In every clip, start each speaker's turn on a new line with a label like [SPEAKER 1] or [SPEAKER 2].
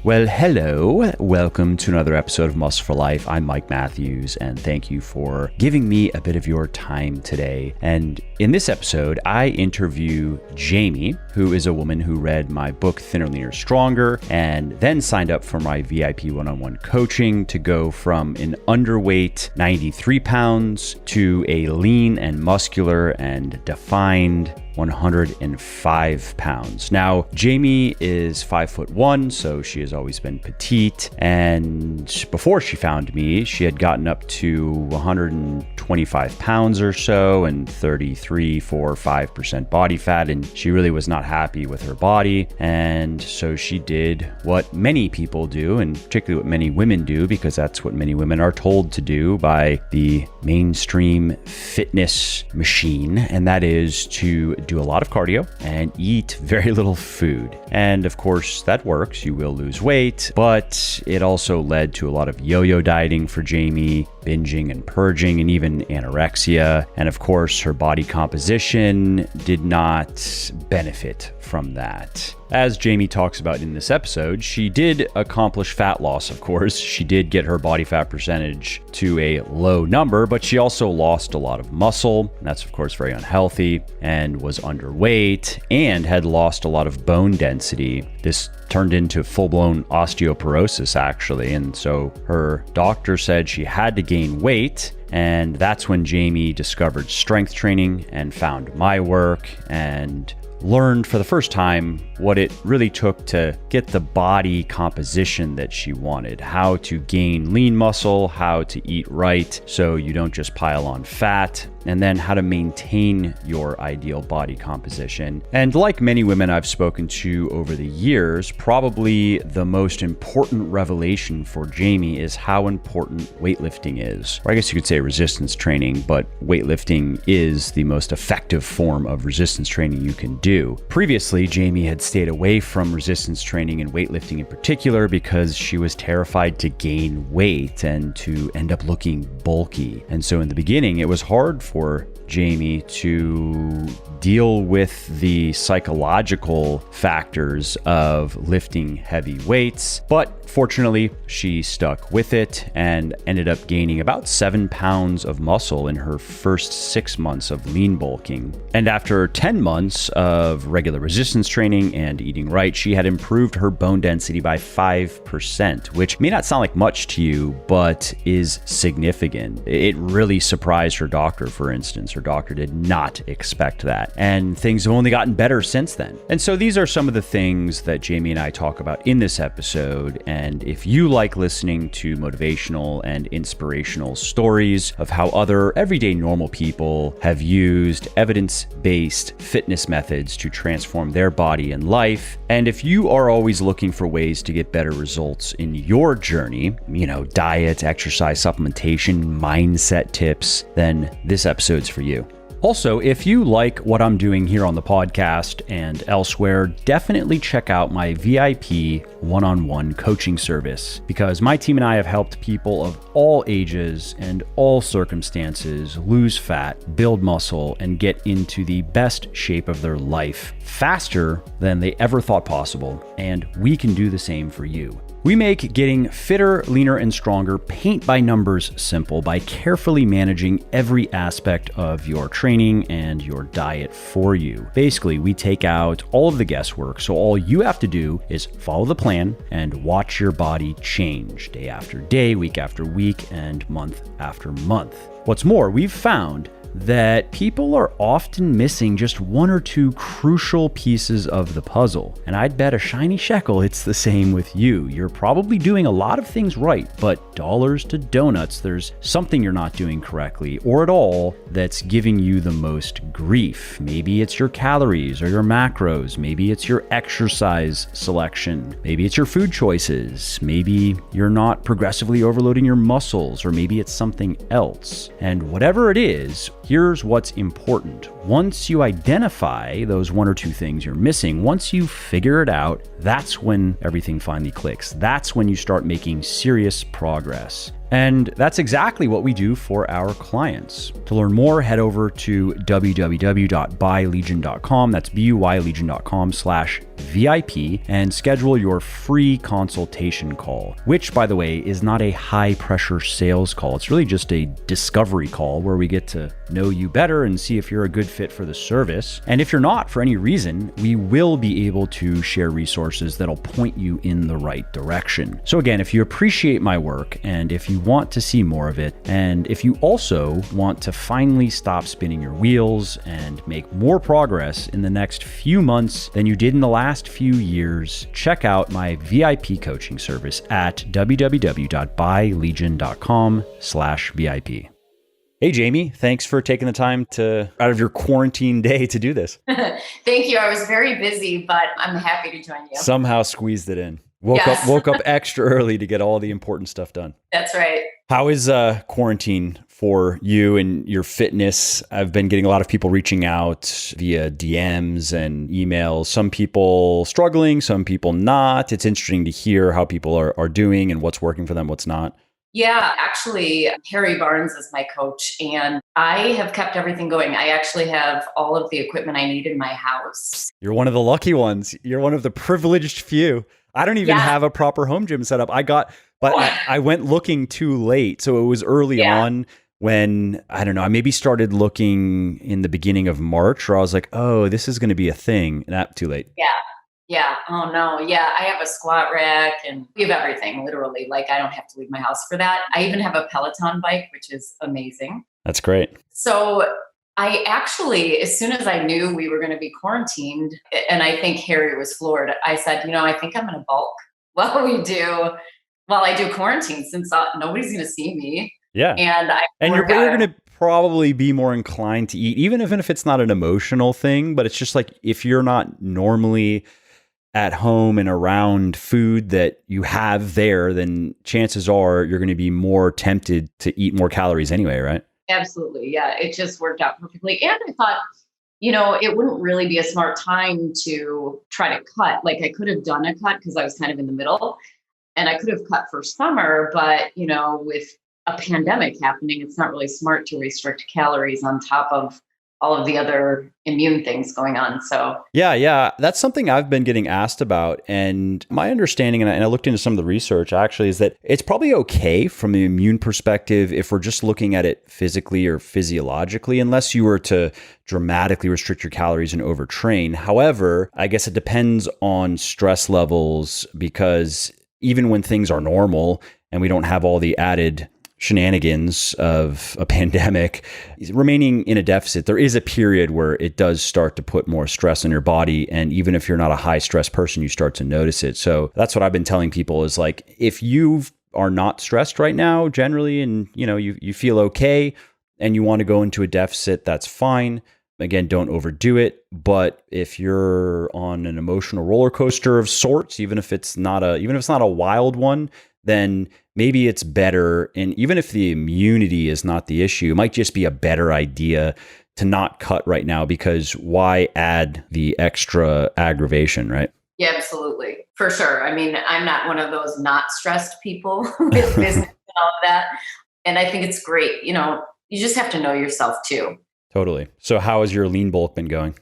[SPEAKER 1] Well, hello. Welcome to another episode of Muscle for Life. I'm Mike Matthews, and thank you for giving me a bit of your time today. And in this episode, I interview Jamie, who is a woman who read my book, Thinner, Leaner, Stronger, and then signed up for my VIP one-on-one coaching to go from an underweight 93 pounds to a lean and muscular and defined 105 pounds. Now, Jamie is 5'1", so she has always been petite. And before she found me, she had gotten up to 125 pounds or so and 5% body fat. And she really was not happy with her body. And so she did what many people do, and particularly what many women do, because that's what many women are told to do by the mainstream fitness machine. And that is to do a lot of cardio and eat very little food. And of course, that works. You will lose weight, but it also led to a lot of yo-yo dieting for Jamie, binging and purging, and even anorexia. And of course, her body composition did not benefit from that. As Jamie talks about in this episode, she did accomplish fat loss, of course. She did get her body fat percentage to a low number, but she also lost a lot of muscle. And that's, of course, very unhealthy, and was underweight and had lost a lot of bone density. This turned into full-blown osteoporosis, actually. And so her doctor said she had to gain weight. And that's when Jamie discovered strength training and found my work and learned for the first time what it really took to get the body composition that she wanted, how to gain lean muscle, how to eat right so you don't just pile on fat, and then how to maintain your ideal body composition. And like many women I've spoken to over the years, probably the most important revelation for Jamie is how important weightlifting is. Or I guess you could say resistance training, but weightlifting is the most effective form of resistance training you can do. Previously, Jamie had stayed away from resistance training and weightlifting in particular because she was terrified to gain weight and to end up looking bulky. And so in the beginning, it was hard for Jamie to deal with the psychological factors of lifting heavy weights, but fortunately she stuck with it and ended up gaining about 7 pounds of muscle in her first 6 months of lean bulking. And after 10 months of regular resistance training and eating right, she had improved her bone density by 5%, which may not sound like much to you, but is significant. It really surprised her doctor, for instance. Her doctor did not expect that. And things have only gotten better since then. And so these are some of the things that Jamie and I talk about in this episode. And if you like listening to motivational and inspirational stories of how other everyday normal people have used evidence-based fitness methods to transform their body and life, and if you are always looking for ways to get better results in your journey, diet, exercise, supplementation, mindset tips, then this episode's for you. Also, if you like what I'm doing here on the podcast and elsewhere, definitely check out my VIP one-on-one coaching service, because my team and I have helped people of all ages and all circumstances lose fat, build muscle, and get into the best shape of their life faster than they ever thought possible. And we can do the same for you. We make getting fitter, leaner, and stronger paint by numbers simple by carefully managing every aspect of your training and your diet for you. Basically, we take out all of the guesswork, so all you have to do is follow the plan and watch your body change day after day, week after week, and month after month. What's more, we've found that people are often missing just one or two crucial pieces of the puzzle. And I'd bet a shiny shekel it's the same with you. You're probably doing a lot of things right, but dollars to donuts, there's something you're not doing correctly or at all that's giving you the most grief. Maybe it's your calories or your macros. Maybe it's your exercise selection. Maybe it's your food choices. Maybe you're not progressively overloading your muscles, or maybe it's something else. And whatever it is, here's what's important. Once you identify those one or two things you're missing, once you figure it out, that's when everything finally clicks. That's when you start making serious progress. And that's exactly what we do for our clients. To learn more, head over to www.buylegion.com. That's buylegion.com/VIP and schedule your free consultation call, which, by the way, is not a high pressure sales call. It's really just a discovery call where we get to know you better and see if you're a good fit for the service. And if you're not, for any reason, we will be able to share resources that'll point you in the right direction. So again, if you appreciate my work and if you want to see more of it, and if you also want to finally stop spinning your wheels and make more progress in the next few months than you did in the last few years, check out my VIP coaching service at www.buylegion.com/VIP. Hey, Jamie, thanks for taking the time out of your quarantine day to do this.
[SPEAKER 2] Thank you. I was very busy, but I'm happy to join you.
[SPEAKER 1] Somehow squeezed it in. Woke up extra early to get all the important stuff done.
[SPEAKER 2] That's right.
[SPEAKER 1] How is quarantine for you and your fitness? I've been getting a lot of people reaching out via DMs and emails. Some people struggling, some people not. It's interesting to hear how people are doing and what's working for them, what's not.
[SPEAKER 2] Yeah, actually, Harry Barnes is my coach, and I have kept everything going. I actually have all of the equipment I need in my house.
[SPEAKER 1] You're one of the lucky ones. You're one of the privileged few. I don't even have a proper home gym set up. I went looking too late. So it was early on when, I don't know, I maybe started looking in the beginning of March, where I was like, oh, this is going to be a thing. Not too late.
[SPEAKER 2] Yeah. Oh no. Yeah. I have a squat rack and we have everything, literally. Like, I don't have to leave my house for that. I even have a Peloton bike, which is amazing.
[SPEAKER 1] That's great.
[SPEAKER 2] So I actually, as soon as I knew we were going to be quarantined, and I think Harry was floored, I said, I think I'm going to bulk while I do quarantine, since nobody's going to see me.
[SPEAKER 1] Yeah. And you're going to probably be more inclined to eat, even if it's not an emotional thing, but it's just like, if you're not normally at home and around food that you have there, then chances are you're going to be more tempted to eat more calories anyway, right?
[SPEAKER 2] Absolutely. Yeah. It just worked out perfectly. And I thought, it wouldn't really be a smart time to try to cut. Like, I could have done a cut because I was kind of in the middle, and I could have cut for summer, but, with a pandemic happening, it's not really smart to restrict calories on top of all of the other immune things going on. So
[SPEAKER 1] yeah, that's something I've been getting asked about. And my understanding, and I looked into some of the research actually, is that it's probably okay from the immune perspective if we're just looking at it physically or physiologically, unless you were to dramatically restrict your calories and overtrain. However, I guess it depends on stress levels, because even when things are normal and we don't have all the added shenanigans of a pandemic, remaining in a deficit, there is a period where it does start to put more stress on your body. And even if you're not a high stress person, you start to notice it. So that's what I've been telling people is, like, if you are not stressed right now generally, and you feel okay and you want to go into a deficit, that's fine. Again, don't overdo it. But if you're on an emotional roller coaster of sorts, even if it's not a wild one, then maybe it's better. And even if the immunity is not the issue, it might just be a better idea to not cut right now, because why add the extra aggravation, right?
[SPEAKER 2] Yeah, absolutely. For sure. I mean, I'm not one of those not stressed people with business and all of that. And I think it's great. You just have to know yourself too.
[SPEAKER 1] Totally. So how has your lean bulk been going?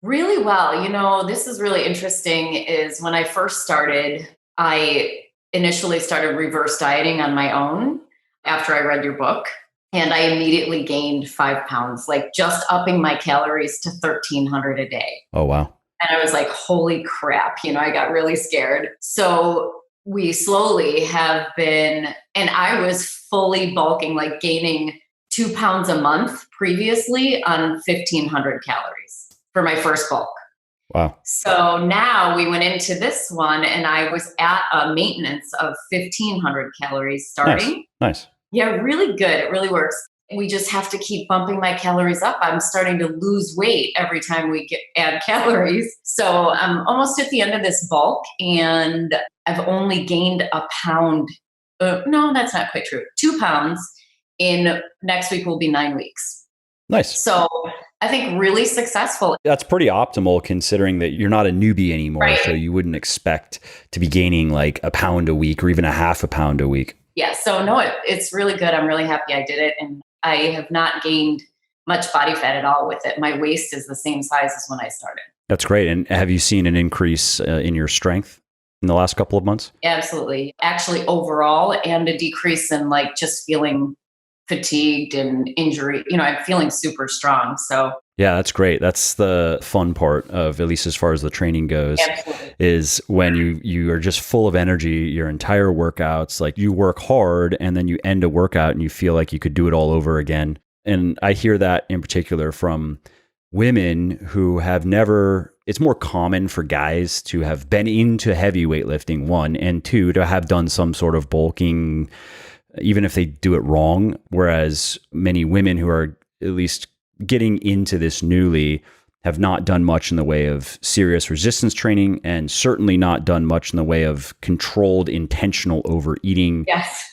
[SPEAKER 2] Really well. This is really interesting, is when I first started, I initially started reverse dieting on my own after I read your book. And I immediately gained 5 pounds, like just upping my calories to 1,300 a day.
[SPEAKER 1] Oh, wow.
[SPEAKER 2] And I was like, holy crap, I got really scared. So we slowly have been, and I was fully bulking, like gaining 2 pounds a month previously on 1,500 calories for my first bulk.
[SPEAKER 1] Wow.
[SPEAKER 2] So now we went into this one and I was at a maintenance of 1,500 calories starting.
[SPEAKER 1] Nice.
[SPEAKER 2] Yeah, really good. It really works. We just have to keep bumping my calories up. I'm starting to lose weight every time we add calories. So I'm almost at the end of this bulk and I've only gained a pound. No, that's not quite true. 2 pounds in next week will be 9 weeks.
[SPEAKER 1] Nice.
[SPEAKER 2] So I think really successful.
[SPEAKER 1] That's pretty optimal considering that you're not a newbie anymore. Right. So you wouldn't expect to be gaining like a pound a week or even a half a pound a week.
[SPEAKER 2] Yeah. So no, it's really good. I'm really happy I did it. And I have not gained much body fat at all with it. My waist is the same size as when I started.
[SPEAKER 1] That's great. And have you seen an increase in your strength in the last couple of months?
[SPEAKER 2] Absolutely. Actually, overall, and a decrease in like just feeling fatigued and injury. I'm feeling super strong. So
[SPEAKER 1] Yeah, that's great. That's the fun part of, at least as far as the training goes,
[SPEAKER 2] absolutely.
[SPEAKER 1] is when you are just full of energy, your entire workouts, like you work hard and then you end a workout and you feel like you could do it all over again. And I hear that in particular from women who have never, it's more common for guys to have been into heavy weightlifting, one, and two, to have done some sort of bulking, even if they do it wrong. Whereas many women who are at least getting into this newly have not done much in the way of serious resistance training, and certainly not done much in the way of controlled, intentional overeating
[SPEAKER 2] Yes.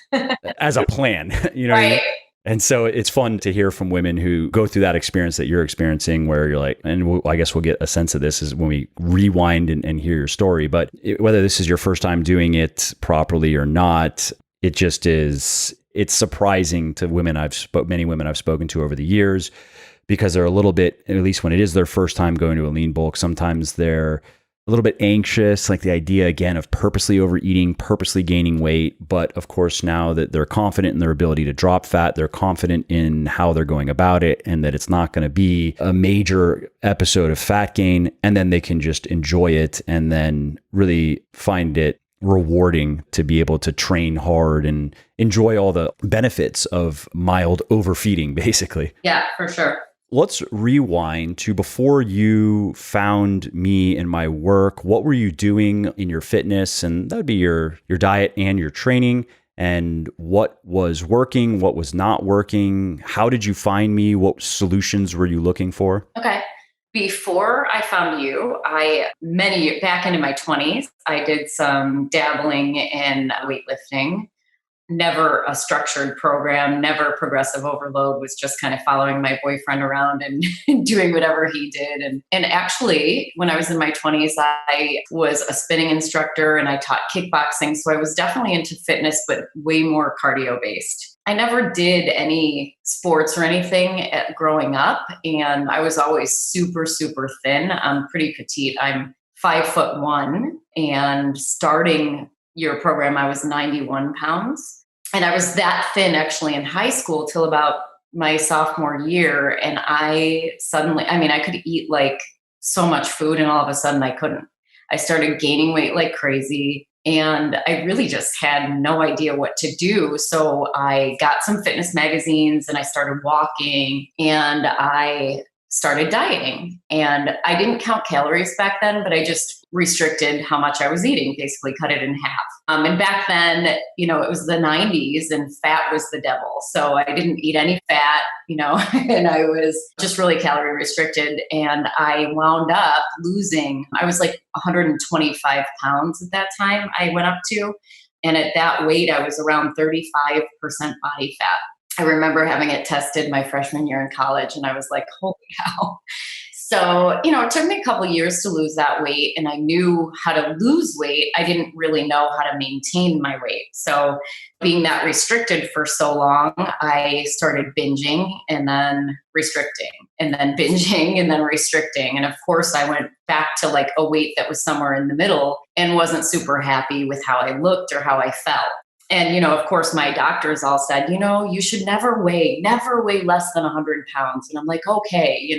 [SPEAKER 1] as a plan.
[SPEAKER 2] Right.
[SPEAKER 1] And so it's fun to hear from women who go through that experience that you're experiencing, where you're like, and I guess we'll get a sense of this is when we rewind and hear your story. But whether this is your first time doing it properly or not, it just is. It's surprising to many women I've spoken to over the years, because they're a little bit, at least when it is their first time going to a lean bulk, sometimes they're a little bit anxious, like the idea again of purposely overeating, purposely gaining weight. But of course, now that they're confident in their ability to drop fat, they're confident in how they're going about it, and that it's not going to be a major episode of fat gain. And then they can just enjoy it and then really find it rewarding to be able to train hard and enjoy all the benefits of mild overfeeding, basically.
[SPEAKER 2] Yeah, for sure.
[SPEAKER 1] Let's rewind to before you found me and my work. What were you doing in your fitness? And that would be your diet and your training. And what was working? What was not working? How did you find me? What solutions were you looking for?
[SPEAKER 2] Okay. Before I found you, back into my 20s, I did some dabbling in weightlifting. Never a structured program, never progressive overload, was just kind of following my boyfriend around and doing whatever he did. And actually, when I was in my 20s, I was a spinning instructor and I taught kickboxing. So I was definitely into fitness, but way more cardio based. I never did any sports or anything growing up. And I was always super, super thin. I'm pretty petite. I'm 5'1", and starting your program, I was 91 pounds. And I was that thin actually in high school till about my sophomore year. And I could eat like so much food, and all of a sudden I couldn't. I started gaining weight like crazy, and I really just had no idea what to do. So I got some fitness magazines and I started walking, and I started dieting. And I didn't count calories back then, but I just restricted how much I was eating, basically cut it in half. And back then, it was the 90s and fat was the devil. So I didn't eat any fat, and I was just really calorie restricted. And I wound up losing, I was like 125 pounds at that time I went up to. And at that weight, I was around 35% body fat. I remember having it tested my freshman year in college, and I was like, holy cow. So, it took me a couple of years to lose that weight, and I knew how to lose weight. I didn't really know how to maintain my weight. So being that restricted for so long, I started binging and then restricting and then binging and then restricting. And of course, I went back to like a weight that was somewhere in the middle and wasn't super happy with how I looked or how I felt. And, of course, my doctors all said, you should never weigh less than 100 pounds. And I'm like, okay,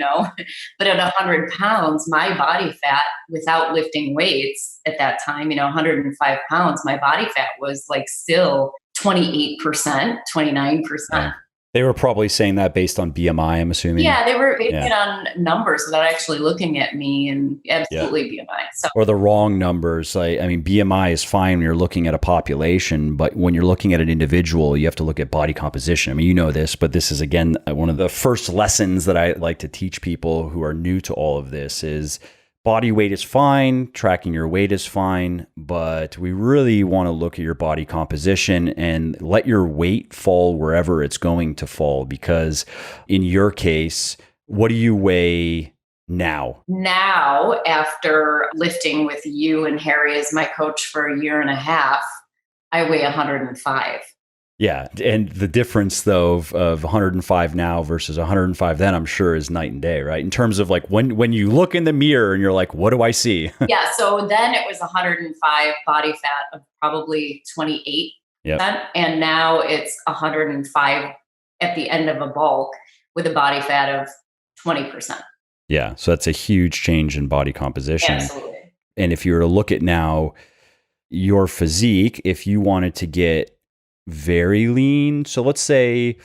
[SPEAKER 2] but at 100 pounds, my body fat without lifting weights at that time, 105 pounds, my body fat was like still 28%, 29%.
[SPEAKER 1] Yeah. They were probably saying that based on BMI, I'm assuming.
[SPEAKER 2] Yeah, they were basing it on numbers without actually looking at me, and absolutely BMI. So.
[SPEAKER 1] Or the wrong numbers. BMI is fine when you're looking at a population, but when you're looking at an individual, you have to look at body composition. You know this, but this is, again, one of the first lessons that I like to teach people who are new to all of this is body weight is fine, tracking your weight is fine, but we really want to look at your body composition and let your weight fall wherever it's going to fall. Because in your case, what do you weigh now?
[SPEAKER 2] Now, after lifting with you and Harry as my coach for a year and a half, I weigh 105.
[SPEAKER 1] Yeah. And the difference though of 105 now versus 105 then, I'm sure is night and day, right? In terms of like when you look in the mirror and you're like, what do I see?
[SPEAKER 2] Yeah. So then it was 105 body fat of probably 28%.
[SPEAKER 1] Yep.
[SPEAKER 2] And now it's 105 at the end of a bulk with a body fat of 20%.
[SPEAKER 1] Yeah. So that's a huge change in body composition.
[SPEAKER 2] Absolutely.
[SPEAKER 1] And if you were to look at now your physique, if you wanted to get very lean, so let's say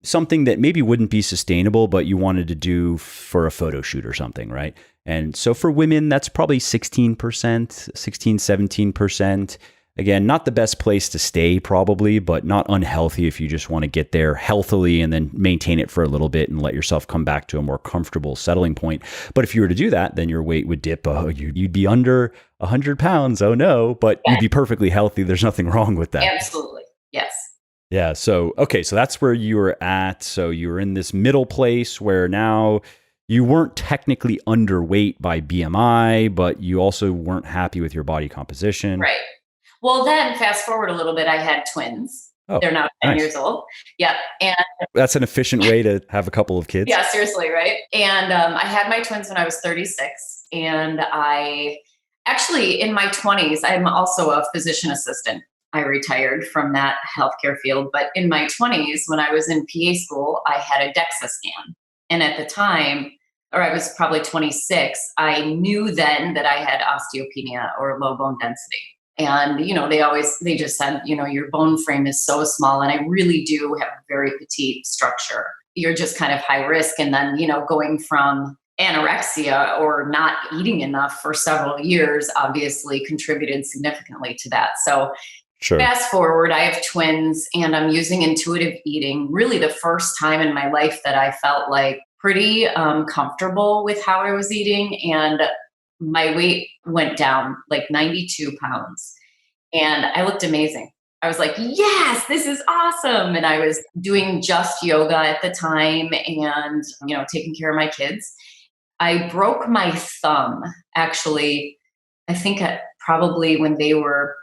[SPEAKER 1] something that maybe wouldn't be sustainable, but you wanted to do for a photo shoot or something, right? And so for women, that's probably 16%, 17%. Again, not the best place to stay probably, but not unhealthy if you just want to get there healthily and then maintain it for a little bit and let yourself come back to a more comfortable settling point. But if you were to do that, then your weight would dip. You'd be under 100 pounds. Oh no, but you'd be perfectly healthy. There's nothing wrong with that.
[SPEAKER 2] Absolutely. Yes.
[SPEAKER 1] Yeah. So, okay. So that's where you were at. So you were in this middle place where now you weren't technically underweight by BMI, but you also weren't happy with your body composition.
[SPEAKER 2] Right. Well, then fast forward a little bit, I had twins.
[SPEAKER 1] Oh,
[SPEAKER 2] they're now 10
[SPEAKER 1] nice.
[SPEAKER 2] years old. Yeah. And
[SPEAKER 1] that's an efficient way to have a couple of kids.
[SPEAKER 2] yeah, seriously. Right. And I had my twins when I was 36. And I actually, in my 20s, I'm also a physician assistant. I retired from that healthcare field. But in my 20s, when I was in PA school, I had a DEXA scan. And at the time, or I was probably 26, I knew then that I had osteopenia or low bone density. And, they just said, your bone frame is so small. And I really do have a very petite structure. You're just kind of high risk. And then, going from anorexia or not eating enough for several years obviously contributed significantly to that. So
[SPEAKER 1] sure.
[SPEAKER 2] Fast forward, I have twins and I'm using intuitive eating, really the first time in my life that I felt like pretty comfortable with how I was eating. And my weight went down like 92 pounds and I looked amazing. I was like, yes, this is awesome. And I was doing just yoga at the time and, taking care of my kids. I broke my thumb actually, I think probably when they were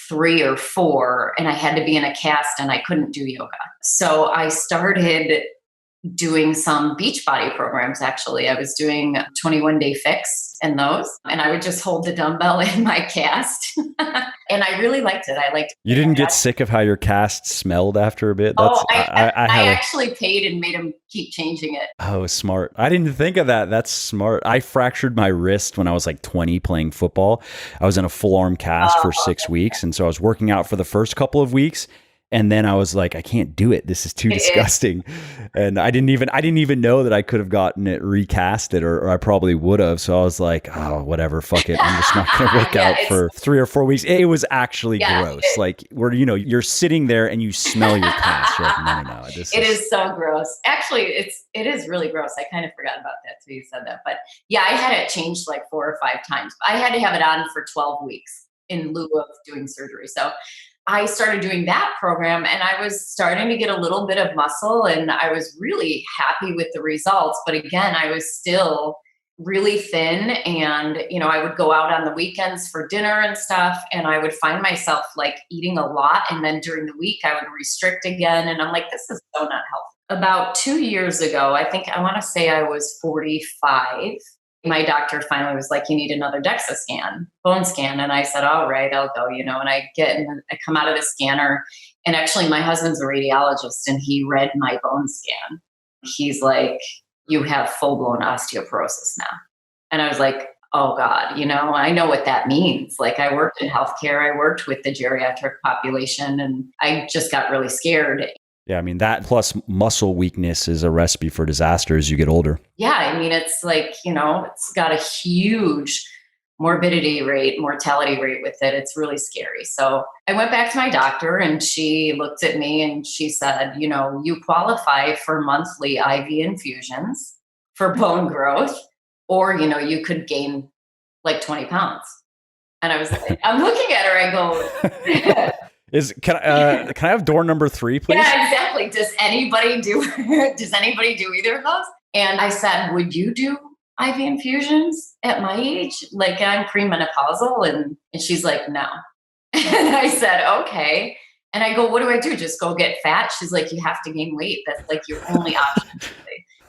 [SPEAKER 2] 3 or 4 and I had to be in a cast and I couldn't do yoga. So I started doing some Beachbody programs. Actually, I was doing 21-day fix and those, and I would just hold the dumbbell in my cast. And I really liked it.
[SPEAKER 1] You didn't get sick of how your cast smelled after a bit?
[SPEAKER 2] I actually paid and made them keep changing it.
[SPEAKER 1] Oh, smart. I didn't think of that. That's smart. I fractured my wrist when I was like 20 playing football. I was in a full arm cast for 6 weeks. And so I was working out for the first couple of weeks. And then I was like, I can't do it. This is too disgusting. And I didn't even know that I could have gotten it recasted or I probably would have. So I was like, oh, whatever, fuck it. I'm just not going to work out for 3 or 4 weeks. It was actually gross. Like where, you're sitting there and you smell your cast. You're like, no.
[SPEAKER 2] It is so gross. Actually, it is really gross. I kind of forgot about that till you said that. But yeah, I had it changed like 4 or 5 times. I had to have it on for 12 weeks in lieu of doing surgery. So I started doing that program and I was starting to get a little bit of muscle and I was really happy with the results. But again, I was still really thin and, I would go out on the weekends for dinner and stuff and I would find myself like eating a lot. And then during the week I would restrict again. And I'm like, this is so not healthy. About 2 years ago, I want to say I was 45. My doctor finally was like, you need another DEXA scan, bone scan. And I said, all right, I'll go, and I come out of the scanner and actually my husband's a radiologist and he read my bone scan. He's like, you have full blown osteoporosis now. And I was like, oh God, I know what that means. Like I worked in healthcare, I worked with the geriatric population and I just got really scared.
[SPEAKER 1] Yeah, I mean, that plus muscle weakness is a recipe for disaster as you get older.
[SPEAKER 2] Yeah, I mean, it's like, it's got a huge morbidity rate, mortality rate with it. It's really scary. So I went back to my doctor and she looked at me and she said, you qualify for monthly IV infusions for bone growth, or, you could gain like 20 pounds. And I was like, I'm looking at her, I go...
[SPEAKER 1] Can I have door number 3, please?
[SPEAKER 2] Yeah, exactly. Does anybody do either of those? And I said, would you do IV infusions at my age? Like I'm premenopausal. And she's like, no. And I said, okay. And I go, what do I do? Just go get fat? She's like, you have to gain weight. That's like your only option.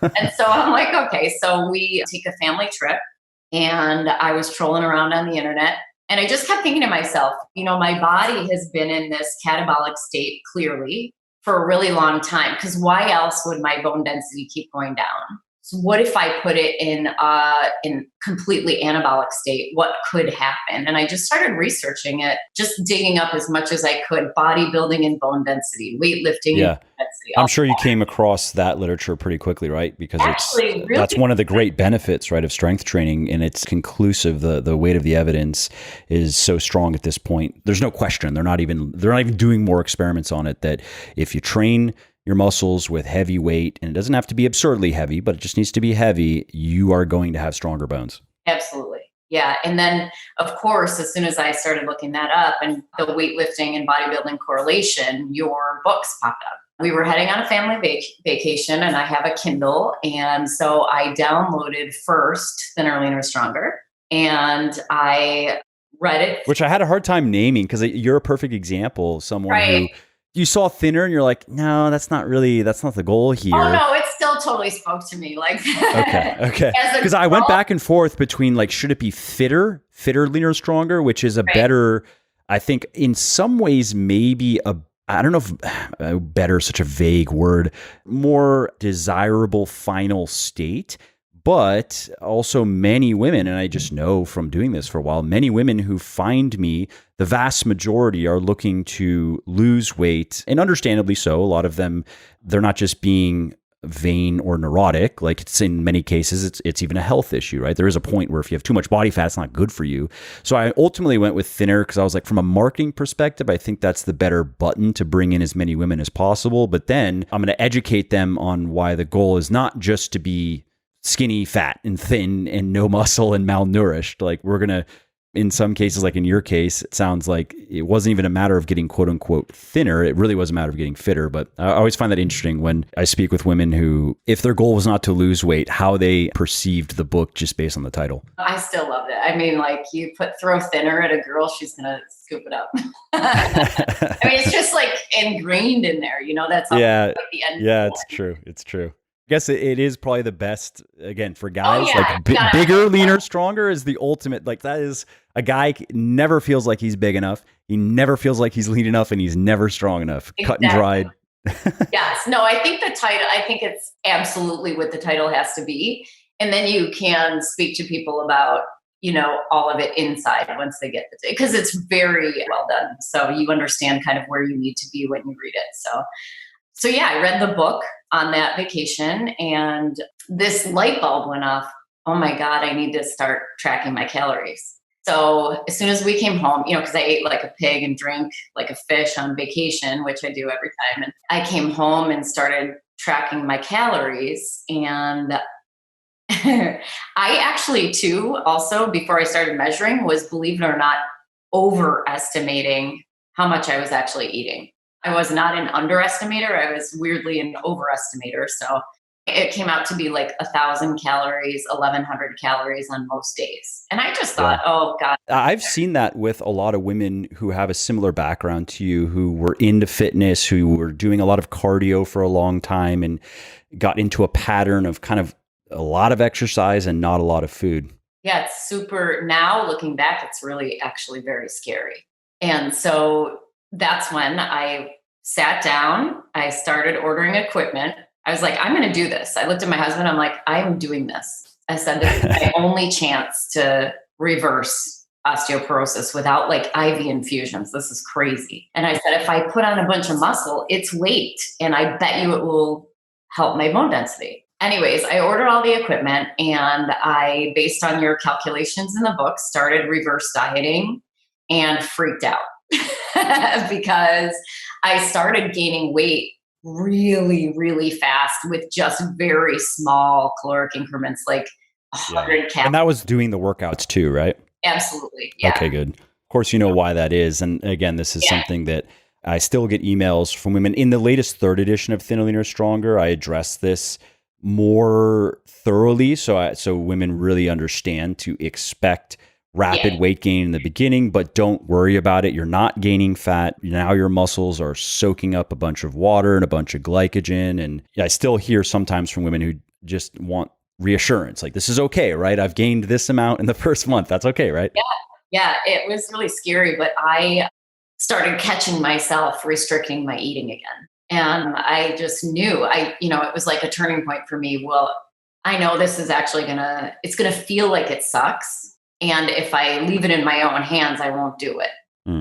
[SPEAKER 2] And so I'm like, okay. So we take a family trip, and I was trolling around on the internet, and I just kept thinking to myself, my body has been in this catabolic state clearly for a really long time, because why else would my bone density keep going down? So what if I put it in completely anabolic state? What could happen? And I just started researching it, just digging up as much as I could, bodybuilding and bone density, weightlifting and bone density.
[SPEAKER 1] I'm sure you came across that literature pretty quickly, right? Because that's one of the great benefits, right, of strength training, and it's conclusive. The weight of the evidence is so strong at this point. There's no question. They're not even doing more experiments on it, that if you train your muscles with heavy weight, and it doesn't have to be absurdly heavy, but it just needs to be heavy, you are going to have stronger bones.
[SPEAKER 2] Absolutely. Yeah. And then, of course, as soon as I started looking that up and the weightlifting and bodybuilding correlation, your books popped up. We were heading on a family vacation, and I have a Kindle. And so I downloaded first Thinner, Leaner, Stronger, and I read it.
[SPEAKER 1] Which I had a hard time naming, because you're a perfect example of someone who you saw thinner and you're like, no, that's not the goal here.
[SPEAKER 2] Oh no, it still totally spoke to me. Like,
[SPEAKER 1] okay. Because I went back and forth between, like, should it be fitter, leaner, stronger, which is a better, I think in some ways, maybe I don't know if better is such a vague word, more desirable final state. But also many women, and I just know from doing this for a while, many women who find me, the vast majority are looking to lose weight, and understandably so. A lot of them, they're not just being vain or neurotic. Like, it's in many cases, it's even a health issue, right? There is a point where if you have too much body fat, it's not good for you. So I ultimately went with thinner, because I was like, from a marketing perspective, I think that's the better button to bring in as many women as possible. But then I'm going to educate them on why the goal is not just to be skinny, fat, and thin, and no muscle, and malnourished. Like, we're going to, in some cases, like in your case, it sounds like it wasn't even a matter of getting quote unquote thinner. It really was a matter of getting fitter. But I always find that interesting when I speak with women who, if their goal was not to lose weight, how they perceived the book just based on the title.
[SPEAKER 2] I still loved it. I mean, like, you throw thinner at a girl, she's going to scoop it up. I mean, it's just like ingrained in there, that's like the end.
[SPEAKER 1] Yeah, it's true. It's true. I guess it is probably the best, again, for guys. Like, bigger, leaner, stronger is the ultimate. Like, that is, a guy never feels like he's big enough. He never feels like he's lean enough, and he's never strong enough. Exactly. Cut and dried.
[SPEAKER 2] Yes. No, I think it's absolutely what the title has to be. And then you can speak to people about, all of it inside once they get the, because it's very well done. So you understand kind of where you need to be when you read it. So yeah, I read the book on that vacation, and this light bulb went off. Oh my God, I need to start tracking my calories. So as soon as we came home, because I ate like a pig and drank like a fish on vacation, which I do every time. And I came home and started tracking my calories. And I actually too, also before I started measuring, was, believe it or not, overestimating how much I was actually eating. I was not an underestimator. I was weirdly an overestimator. So it came out to be like 1,000 calories, 1,100 calories on most days. And I just thought, oh God.
[SPEAKER 1] I've seen that with a lot of women who have a similar background to you, who were into fitness, who were doing a lot of cardio for a long time and got into a pattern of kind of a lot of exercise and not a lot of food.
[SPEAKER 2] Yeah, it's super. Now looking back, it's really actually very scary. And so that's when I sat down, I started ordering equipment. I was like, I'm going to do this. I looked at my husband. I'm like, I'm doing this. I said, this is my only chance to reverse osteoporosis without like IV infusions. This is crazy. And I said, if I put on a bunch of muscle, it's weight. And I bet you it will help my bone density. Anyways, I ordered all the equipment, and I, based on your calculations in the book, started reverse dieting and freaked out. Because I started gaining weight really, really fast with just very small caloric increments, like 100 calories.
[SPEAKER 1] And that was doing the workouts too, right?
[SPEAKER 2] Absolutely. Yeah.
[SPEAKER 1] Okay, good. Of course, you know why that is. And again, this is something that I still get emails from women. In the latest third edition of Thinner, Leaner, Stronger, I address this more thoroughly. So women really understand to expect rapid
[SPEAKER 2] Yeah.
[SPEAKER 1] weight gain in the beginning, but don't worry about it. You're not gaining fat. Now your muscles are soaking up a bunch of water and a bunch of glycogen. And I still hear sometimes from women who just want reassurance, like, this is okay, right? I've gained this amount in the first month. That's okay, right?
[SPEAKER 2] Yeah. Yeah. It was really scary, but I started catching myself restricting my eating again. And I just knew it was like a turning point for me. Well, I know this is actually it's gonna feel like it sucks. And if I leave it in my own hands, I won't do it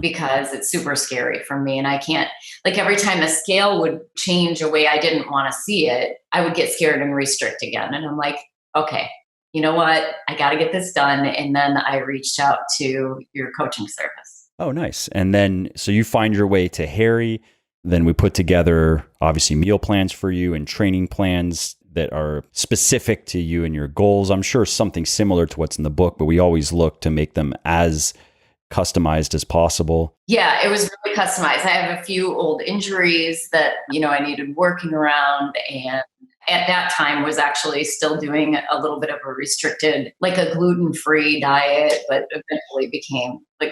[SPEAKER 2] because it's super scary for me. And I can't, like, every time the scale would change a way I didn't want to see it, I would get scared and restrict again. And I'm like, okay, you know what? I got to get this done. And then I reached out to your coaching service.
[SPEAKER 1] Oh, nice. And then, so you find your way to Harry. Then we put together, obviously, meal plans for you and training plans that are specific to you and your goals. I'm sure something similar to what's in the book, but we always look to make them as customized as possible.
[SPEAKER 2] Yeah, it was really customized. I have a few old injuries that, I needed working around. And at that time was actually still doing a little bit of a restricted, like a gluten-free diet, but eventually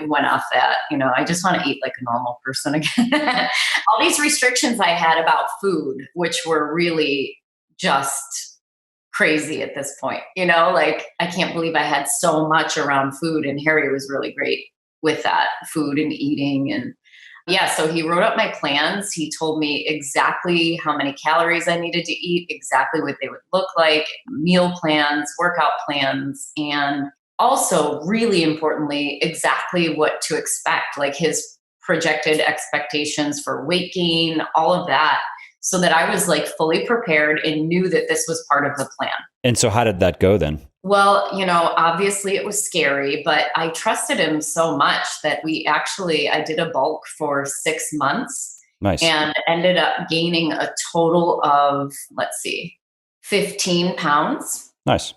[SPEAKER 2] went off that. I just want to eat like a normal person again. All these restrictions I had about food, which were really just crazy at this point, like, I can't believe I had so much around food, and Harry was really great with that food and eating. And yeah, so he wrote up my plans. He told me exactly how many calories I needed to eat, exactly what they would look like, meal plans, workout plans, and also, really importantly, exactly what to expect, like his projected expectations for weight gain, all of that, so that I was like fully prepared and knew that this was part of the plan.
[SPEAKER 1] And so how did that go then?
[SPEAKER 2] Well, obviously it was scary, but I trusted him so much that I did a bulk for 6 months.
[SPEAKER 1] Nice.
[SPEAKER 2] And ended up gaining a total of, 15 pounds.
[SPEAKER 1] Nice.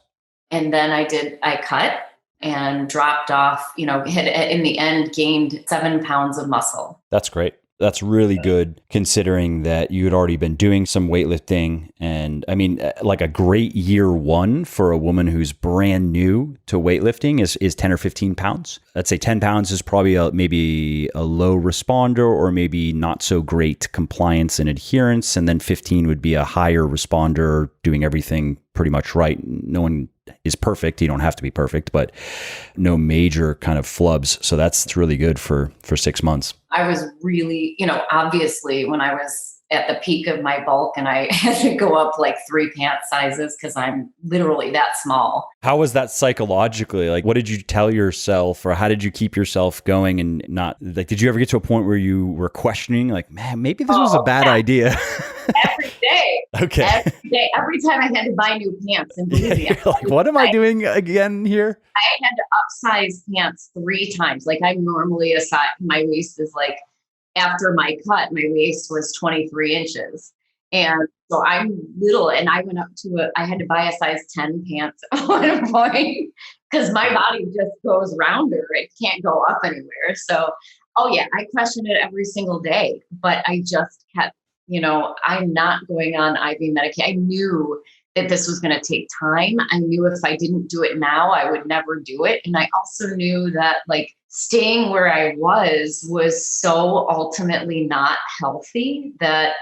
[SPEAKER 2] And then I cut and dropped off, had in the end gained 7 pounds of muscle.
[SPEAKER 1] That's great. That's really good, considering that you had already been doing some weightlifting. And I mean, like, a great year one for a woman who's brand new to weightlifting is 10 or 15 pounds. I'd say 10 pounds is probably maybe a low responder, or maybe not so great compliance and adherence. And then 15 would be a higher responder, doing everything pretty much right. No one is perfect. You don't have to be perfect, but no major kind of flubs. So that's really good for 6 months.
[SPEAKER 2] I was really, obviously when I was at the peak of my bulk and I had to go up like 3 pant sizes because I'm literally that small.
[SPEAKER 1] How was that psychologically? Like, what did you tell yourself, or how did you keep yourself going and not, like, did you ever get to a point where you were questioning, like, man, maybe this was a bad idea?
[SPEAKER 2] Every day.
[SPEAKER 1] Okay.
[SPEAKER 2] Every day. Every time I had to buy new pants. And believe me,
[SPEAKER 1] like, what am I doing again here?
[SPEAKER 2] I had to upsize pants 3 times. Like, I'm normally my waist is like, after my cut, my waist was 23 inches. And so I'm little, and I went up to I had to buy a size 10 pants at one point because my body just goes rounder. It can't go up anywhere. So, oh yeah, I questioned it every single day, but I just kept, I'm not going on IV medication. I knew that this was going to take time. I knew if I didn't do it now, I would never do it. And I also knew that, like, staying where I was so ultimately not healthy that,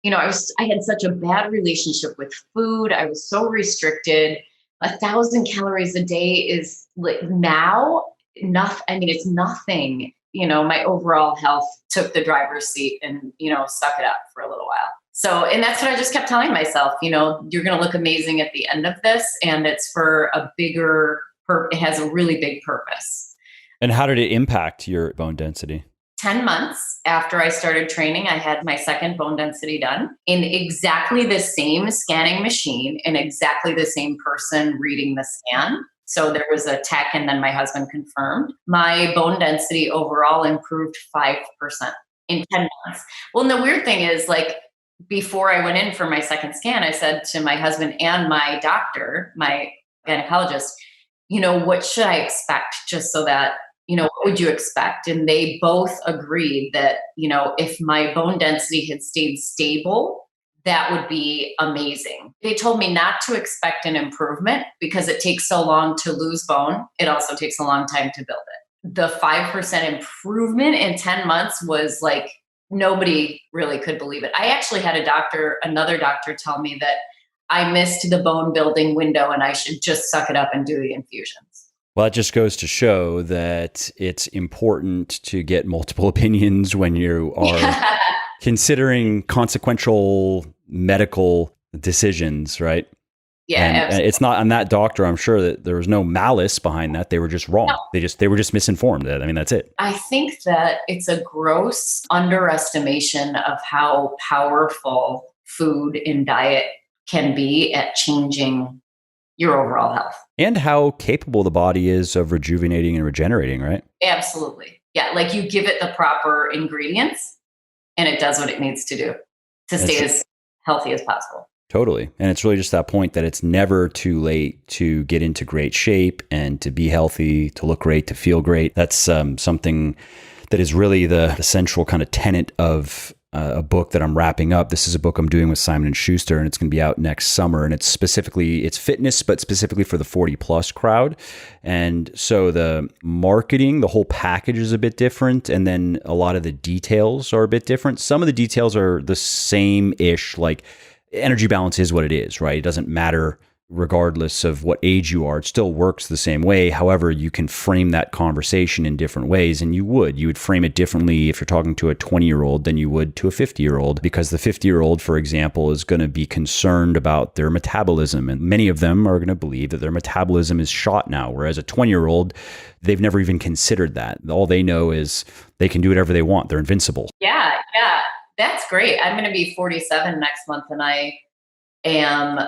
[SPEAKER 2] I had such a bad relationship with food. I was so restricted. 1,000 calories a day is, like, now enough. I mean, it's nothing. My overall health took the driver's seat and, suck it up for a little while. So, and that's what I just kept telling myself, you're going to look amazing at the end of this. And it's for a bigger, it has a really big purpose.
[SPEAKER 1] And how did it impact your bone density?
[SPEAKER 2] 10 months after I started training, I had my second bone density done in exactly the same scanning machine and exactly the same person reading the scan. So there was a tech, and then my husband confirmed. My bone density overall improved 5% in 10 months. Well, and the weird thing is, like, before I went in for my second scan, I said to my husband and my doctor, my gynecologist, what should I expect, just so that, what would you expect? And they both agreed that, if my bone density had stayed stable, that would be amazing. They told me not to expect an improvement because it takes so long to lose bone. It also takes a long time to build it. The 5% improvement in 10 months was like, nobody really could believe it. I actually had another doctor tell me that I missed the bone building window and I should just suck it up and do the infusions.
[SPEAKER 1] Well, it just goes to show that it's important to get multiple opinions when you are considering consequential medical decisions, right?
[SPEAKER 2] Yeah,
[SPEAKER 1] and it's not on that doctor. I'm sure that there was no malice behind that. They were just wrong. No. They were just misinformed. I mean, that's it.
[SPEAKER 2] I think that it's a gross underestimation of how powerful food and diet can be at changing your overall health.
[SPEAKER 1] And how capable the body is of rejuvenating and regenerating, right?
[SPEAKER 2] Absolutely. Yeah, like you give it the proper ingredients and it does what it needs to do to stay as healthy as possible.
[SPEAKER 1] Totally. And it's really just that point that it's never too late to get into great shape and to be healthy, to look great, to feel great. That's something that is really the central kind of tenet of a book that I'm wrapping up. This is a book I'm doing with Simon & Schuster, and it's going to be out next summer. And it's fitness, but specifically for the 40 plus crowd. And so the marketing, the whole package is a bit different. And then a lot of the details are a bit different. Some of the details are the same-ish, like energy balance is what it is, right? It doesn't matter regardless of what age you are. It still works the same way. However, you can frame that conversation in different ways, and you would frame it differently if you're talking to a 20-year-old than you would to a 50-year-old, because the 50-year-old, for example, is going to be concerned about their metabolism, and many of them are going to believe that their metabolism is shot now, whereas a 20-year-old, they've never even considered that. All they know is they can do whatever they want. They're invincible.
[SPEAKER 2] Yeah. That's great. I'm going to be 47 next month, and I am